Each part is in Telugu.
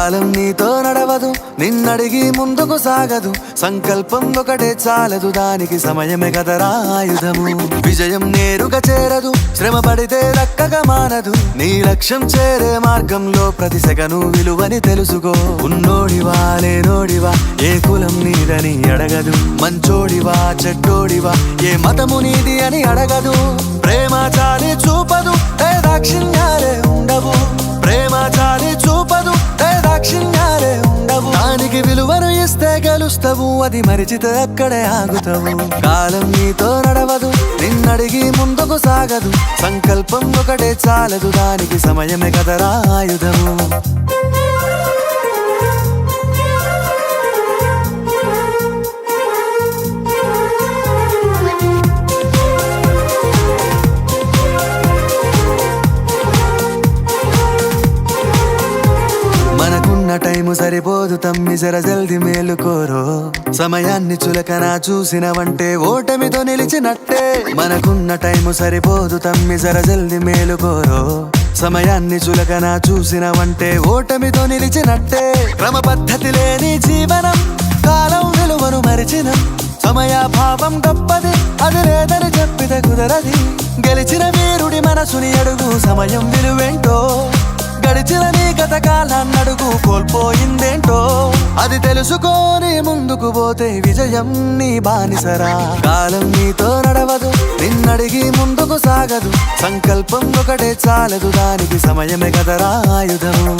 కాలం నీతో నడవదు, నిన్నడిగి ముందుకు సాగదు. సంకల్పం ఒకటే చాలదు, దానికి సమయమే కదరా ఆయుధము. విజయం నేరుగా చేరదు, శ్రమ పడితే దక్కగా మానదు. నీ లక్ష్యం చేరే మార్గంలో ప్రతి సెకను విలువని తెలుసుకో. ఉన్నోడివా లేనోడివా, ఏ కులం నీదని అడగదు. మంచోడివా చెడ్డోడివా, ఏ మతము నీది అని అడగదు. ప్రేమ చాలి చూపదు, దాక్షిణ్యాలే ఉండవు. ప్రేమ చాలి చూపదు, దాక్షిణ్యాలే ఉండవు. దానికి విలువను ఇస్తే గెలుస్తావు, అది మరిచితే అక్కడే ఆగుతావు. కాలం నీతో నడవదు, నిన్నడిగి ముందుకు సాగదు. సంకల్పం ఒకటే చాలదు, దానికి సమయమే కదరా ఆయుధము. మనకున్న టైము సరిపోదు తమ్మి, జర జల్ది మేలుకోరో. సమయాన్ని చులకన చూసినవంటే ఓటమితో నిలిచినట్టే. మనకున్న టైము సరిపోదు తమ్మి, జర జల్ది మేలుకోరో. సమయాన్ని చులకన చూసినవంటే ఓటమితో నిలిచినట్టే. క్రమ పద్ధతి లేని జీవనం, కాలం విలువను మరిచిన. సమయాభావం గొప్పది, అది లేదని చెప్పితే కుదరది. గెలిచిన వీరుడి మనసుని అడుగు, సమయం విలువేంటో. గడిచిన నీ గత కాలాన్నడుగు, కోల్పోయిందేంటో. అది తెలుసుకొని ముందుకు పోతే విజయం నీ బానిసరా. కాలం నీతో నడవదు, నిన్నడిగి ముందుకు సాగదు. సంకల్పం ఒకటే చాలదు, దానికి సమయమే కదరా ఆయుధము.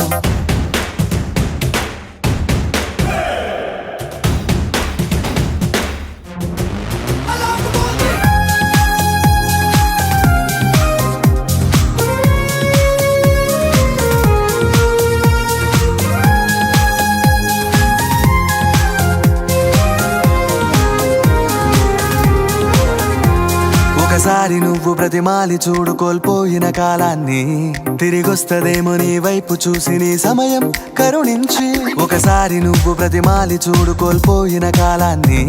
ఒకసారి నువ్వు బ్రతిమాలి చూడు కోల్పోయిన కాలాన్ని, తిరిగొస్తదేమో నీ వైపు చూసి నీ సమయం కరుణించి. ఒకసారి నువ్వు బ్రతిమాలి చూడు కోల్పోయిన కాలాన్ని,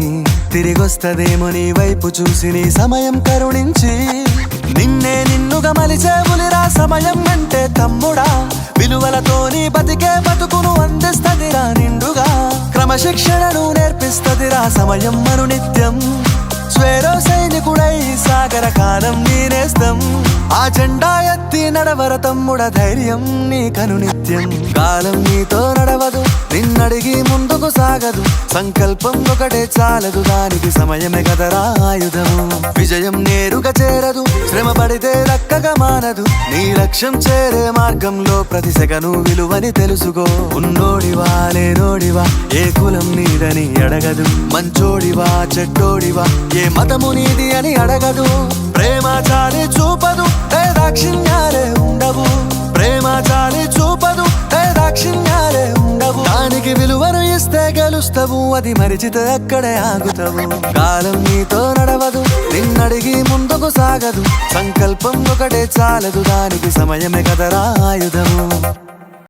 తిరిగొస్తదేమో నీ వైపు చూసి నీ సమయం కరుణించి. నిన్నే నిన్నుగా మలిచేవులిరా సమయం అంటే తమ్ముడా. విలువలతోని బతికే బతుకును అందిస్తదిరా నిండుగా. క్రమశిక్షణను నేర్పిస్తదిరా సమయం మను నిత్యం. స్వేరో సైనికుడై సాగర కాలం నీనేస్తం. ఆ జెండా ఎత్తి నడవర తమ్ముడ, ధైర్యం నీ కను నిత్యం. కాలం నీతో నడవదు, నిన్నడిగి ముందుకు సాగదు. సంకల్పం ఒకటే చాలదు, దానికి సమయమే కదరా ఆయుధము. విజయం నేరుగా చేరదు, శ్రమ పడితే దక్కగా మానదు. నీ లక్ష్యం చేరే మార్గంలో ప్రతి సెకను విలువని తెలుసుకో. ఉన్నోడివా లేనోడివా, ఏ కులం నీదని అడగదు. మంచోడివా చెడ్డోడివా, ఏ మతము నీది అని అడగదు. ప్రేమ చాలి చూపదు, దాక్షిణ్యాలే ఉండవు. ప్రేమ చాలి చూపదు, దాక్షిణ్యాలే ఉండవు. దానికి విలువను ఇస్తే గెలుస్తావు, అది మరిచితే అక్కడే ఆగుతావు. కాలం నీతో నడవదు, నిన్నడిగి ముందుకు సాగదు. సంకల్పం ఒకటే చాలదు, దానికి సమయమే కదరా ఆయుధము.